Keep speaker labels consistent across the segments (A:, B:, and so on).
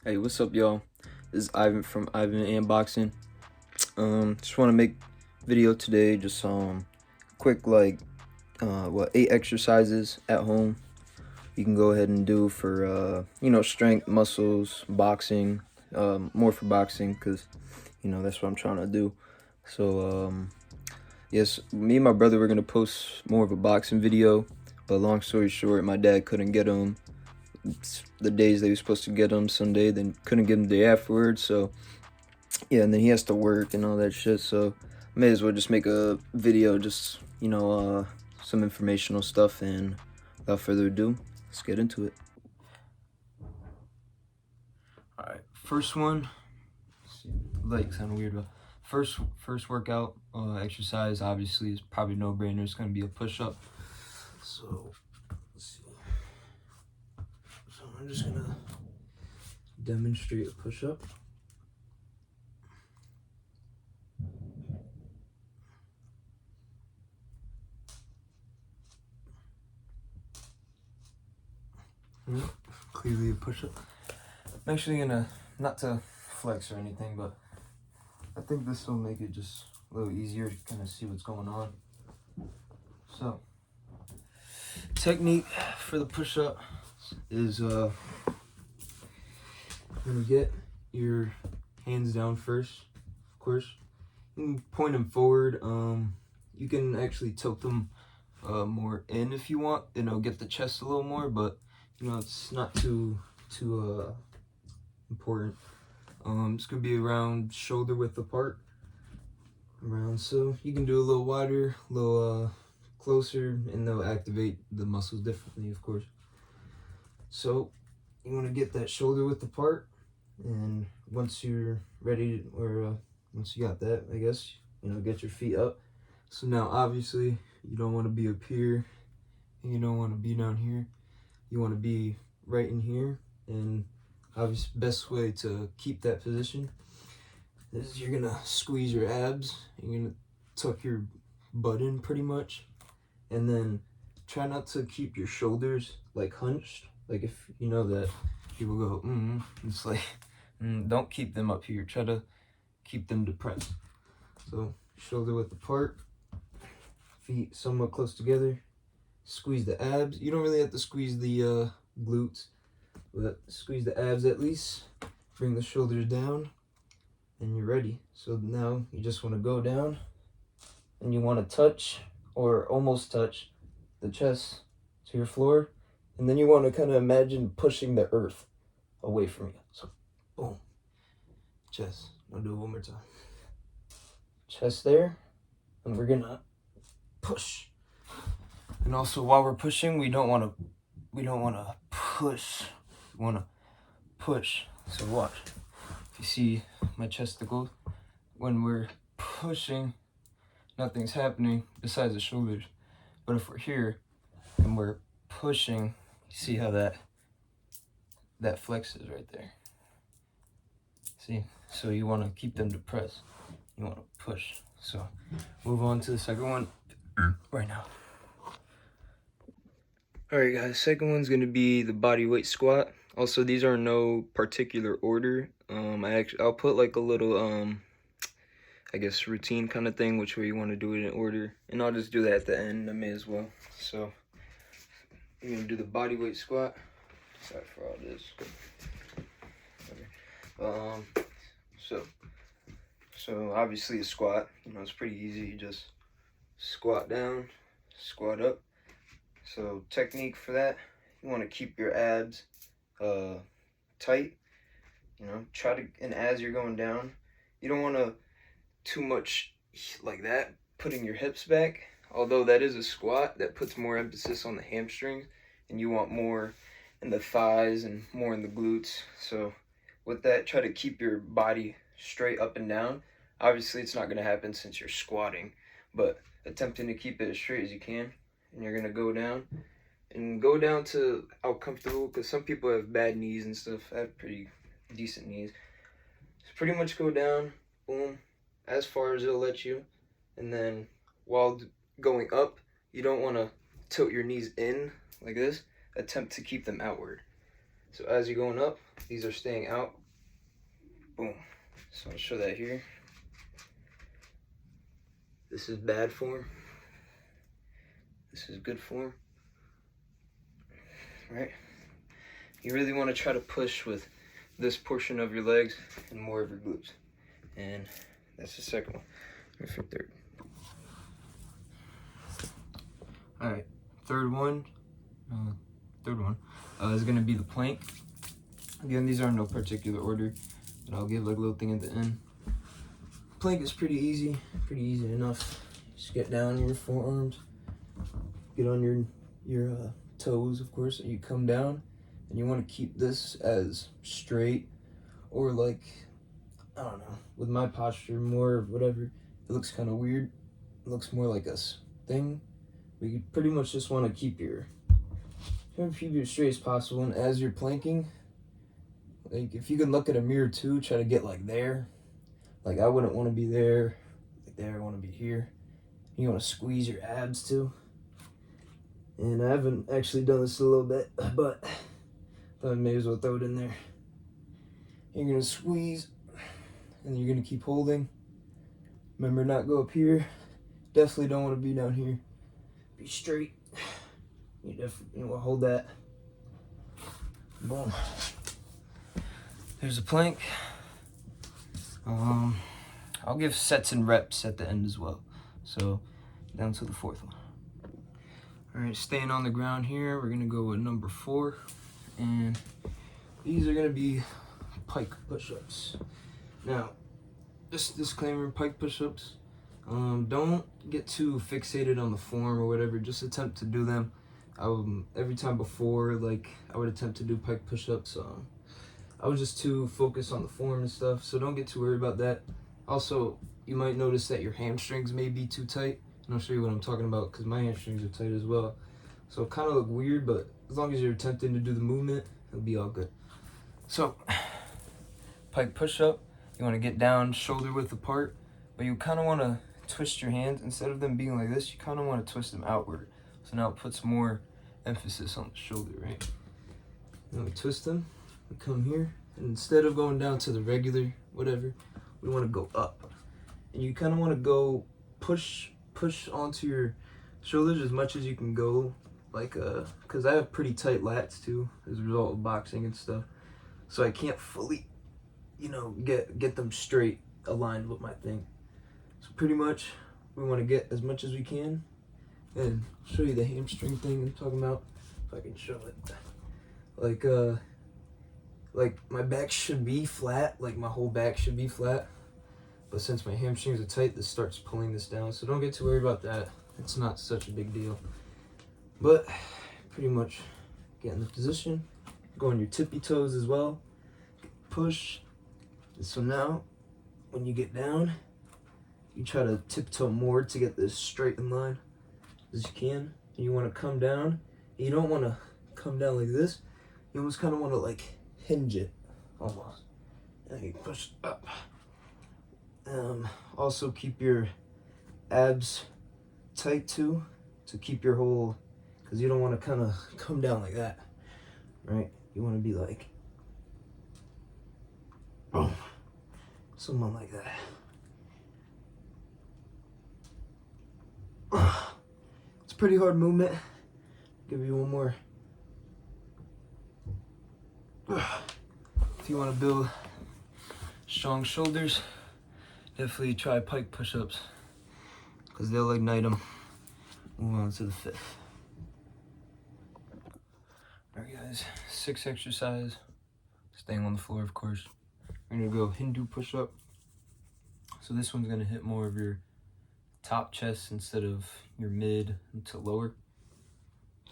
A: Hey, what's up, y'all? This is Ivan from Ivan and Boxing. Just want to make video today. Just quick 8 exercises at home you can go ahead and do for strength, muscles, boxing. More for boxing because that's what I'm trying to do. So yes, me and my brother were gonna post more of a boxing video, but long story short, my dad couldn't get him the days they were supposed to get him Sunday, then couldn't get him the day afterwards. So yeah, and then he has to work and all that shit. So may as well just make a video, just some informational stuff. And without further ado, let's get into it. All right, first one. Like, sound weird, but first workout exercise obviously is probably no brainer. It's gonna be a push up. So let's see. So I'm just gonna demonstrate a push up. Clearly a push up. I'm actually gonna, not to flex or anything, but I think this will make it just a little easier to kind of see what's going on. So, technique for the push up is you're gonna get your hands down first, of course. You can point them forward. You can actually tilt them more in if you want, get the chest a little more, but it's not too important. It's gonna be around shoulder width apart, around, so you can do a little wider, a little closer, and they'll activate the muscles differently, of course. So you want to get that shoulder width apart, and once you're ready, or once you got that, I guess, get your feet up. So now obviously you don't want to be up here and you don't want to be down here. You want to be right in here, and obviously best way to keep that position is you're gonna squeeze your abs. You're gonna tuck your butt in pretty much, and then try not to keep your shoulders like hunched. Like, if you know that people go it's like don't keep them up here. Try to keep them depressed. So shoulder width apart, feet somewhat close together. Squeeze the abs. You don't really have to squeeze the glutes, but squeeze the abs at least. Bring the shoulders down, and you're ready. So now you just want to go down, and you want to touch or almost touch the chest to your floor, and then you want to kind of imagine pushing the earth away from you. So boom, chest. I'll do it one more time. Chest there, and we're gonna push. And also, while we're pushing, we don't want to push. We want to push. So watch. If you see my chesticles, when we're pushing, nothing's happening besides the shoulders. But if we're here and we're pushing, you see how that flexes right there. See? So you want to keep them depressed. You want to push. So move on to the second one right now. Alright guys, second one's going to be the body weight squat. Also, these are in no particular order. I'll put like a little I guess routine kind of thing, which way you want to do it in order, and I'll just do that at the end. I may as well. So I'm gonna do the body weight squat. Sorry for all this. Okay. So obviously a squat, it's pretty easy. You just squat down, squat up. So technique for that, you want to keep your abs tight. Try to, and as you're going down, you don't want to too much like that, putting your hips back. Although that is a squat, that puts more emphasis on the hamstrings, and you want more in the thighs and more in the glutes. So with that, try to keep your body straight up and down. Obviously, it's not going to happen since you're squatting, but attempting to keep it as straight as you can. And you're going to go down, and go down to how comfortable, because some people have bad knees and stuff. I have pretty decent knees. So pretty much go down, boom, as far as it'll let you. And then while going up, you don't want to tilt your knees in like this. Attempt to keep them outward. So as you're going up, these are staying out. Boom. So I'll show that here. This is bad form. This is good form. Right? You really want to try to push with this portion of your legs and more of your glutes. And that's the second one. For third. Alright, third one is going to be the plank. Again, these are in no particular order, but I'll give like a little thing at the end. Plank is pretty easy enough. Just get down on your forearms, get on your toes, of course, and you come down, and you want to keep this as straight, or like, I don't know, with my posture, more of whatever, it looks kind of weird. It looks more like a thing. But you pretty much just want to keep your as straight as possible, and as you're planking, like if you can look at a mirror too, try to get like there. Like I wouldn't want to be there, like there, I want to be here. You want to squeeze your abs too. And I haven't actually done this a little bit, but I may as well throw it in there. You're going to squeeze, and you're going to keep holding. Remember, not go up here. Definitely don't want to be down here. Be straight. You definitely want to hold that. Boom. There's a plank. I'll give sets and reps at the end as well. So down to the fourth one. All right, staying on the ground here, we're gonna go with number 4, and these are gonna be pike push-ups. Now, just disclaimer: pike push-ups, don't get too fixated on the form or whatever. Just attempt to do them. Every time before, like I would attempt to do pike push-ups. I was just too focused on the form and stuff, so don't get too worried about that. Also, you might notice that your hamstrings may be too tight, and I'll show you what I'm talking about because my hamstrings are tight as well. So it kind of look weird, but as long as you're attempting to do the movement, it'll be all good. So, pike push-up, you want to get down shoulder width apart, but you kind of want to twist your hands. Instead of them being like this, you kind of want to twist them outward. So now it puts more emphasis on the shoulder, right? Then we twist them. Come here, and instead of going down to the regular whatever, we want to go up, and you kind of want to go push onto your shoulders as much as you can go, like because I have pretty tight lats too as a result of boxing and stuff, so I can't fully, get them straight aligned with my thing. So pretty much we want to get as much as we can, and I'll show you the hamstring thing I'm talking about if I can show it. Like my back should be flat, like my whole back should be flat, but since my hamstrings are tight, this starts pulling this down, so don't get too worried about that. It's not such a big deal. But pretty much get in the position, go on your tippy toes as well, push. And so now when you get down, you try to tiptoe more to get this straight in line as you can. And you want to come down. You don't want to come down like this. You almost kind of want to like hinge it almost, and you push up. Also keep your abs tight too, to keep your whole, because you don't want to kind of come down like that, right? You want to be like, boom, someone like that. It's a pretty hard movement. Give you one more. If you want to build strong shoulders, definitely try pike push-ups because they'll ignite them. Move on to the 5th. Alright guys, 6th exercise, staying on the floor of course. We're going to go Hindu push-up. So this one's going to hit more of your top chest instead of your mid to lower.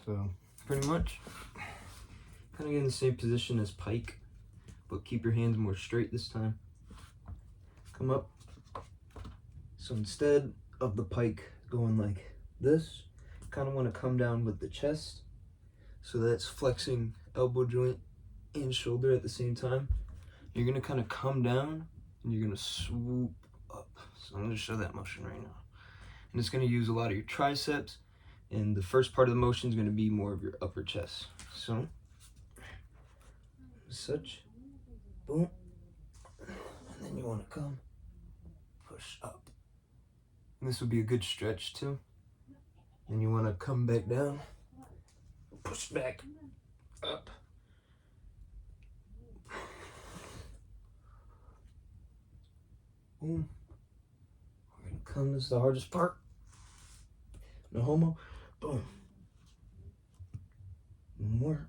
A: So pretty much kind of get in the same position as pike, but keep your hands more straight this time. Come up. So instead of the pike going like this, kind of want to come down with the chest. So that's flexing elbow joint and shoulder at the same time. You're going to kind of come down and you're going to swoop up. So I'm going to show that motion right now. And it's going to use a lot of your triceps, and the first part of the motion is going to be more of your upper chest. So as such. Boom. And then you want to come, push up. And this would be a good stretch too. Then you want to come back down, push back up. Boom. We're gonna come, this is the hardest part. No homo. Boom. One more.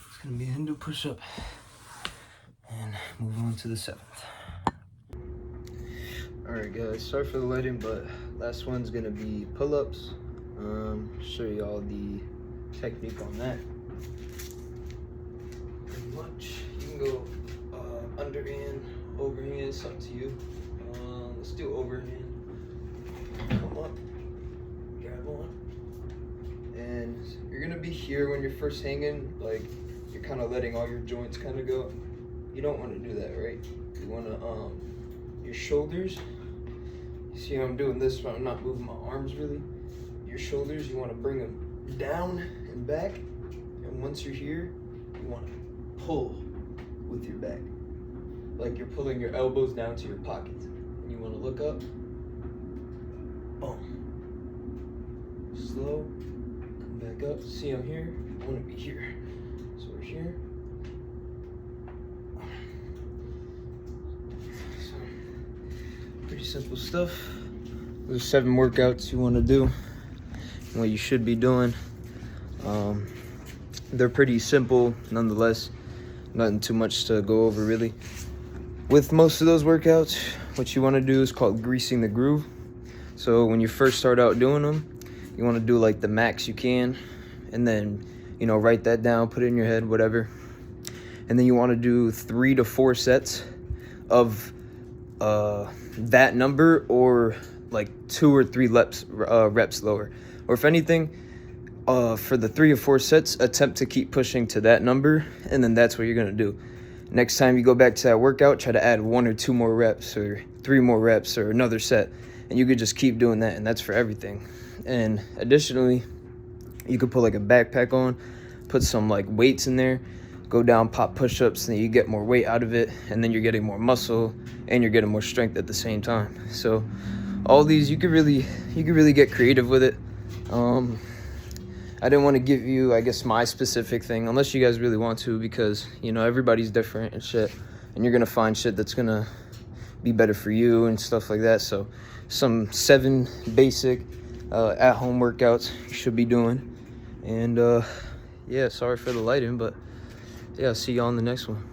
A: It's gonna be a Hindu push-up. And move on to the 7th. Alright guys, sorry for the lighting, but last one's gonna be pull-ups. Show you all the technique on that. Pretty much. You can go underhand, overhand, it's up to you. Let's do overhand. Come up, grab one. And you're gonna be here when you're first hanging, like you're kind of letting all your joints kind of go. You don't want to do that, right? You want to, your shoulders, you see how I'm doing this, but I'm not moving my arms really. Your shoulders, you want to bring them down and back. And once you're here, you want to pull with your back. Like you're pulling your elbows down to your pockets. And you want to look up. Boom. Slow. Come back up. See, I'm here. I want to be here. So we're here. So, pretty simple stuff. There's 7 workouts you want to do. What you should be doing. They're pretty simple nonetheless, nothing too much to go over really. With most of those workouts, what you want to do is called greasing the groove. So when you first start out doing them, you want to do like the max you can, and then, you know, write that down, put it in your head, whatever. And then you want to do 3 to 4 sets of that number, or like 2 or 3 reps lower. Or if anything, for the 3 or 4 sets, attempt to keep pushing to that number, and then that's what you're gonna do. Next time you go back to that workout, try to add 1 or 2 more reps, or 3 more reps, or another set, and you could just keep doing that, and that's for everything. And additionally, you could put like a backpack on, put some like weights in there, go down, pop push-ups, and you get more weight out of it, and then you're getting more muscle, and you're getting more strength at the same time. So all these, you could really get creative with it. I didn't want to give you, I guess, my specific thing, unless you guys really want to, because, you know, everybody's different and shit, and you're going to find shit that's going to be better for you and stuff like that. So some 7 basic at-home workouts you should be doing. And, yeah, sorry for the lighting, but, yeah, I'll see you on the next one.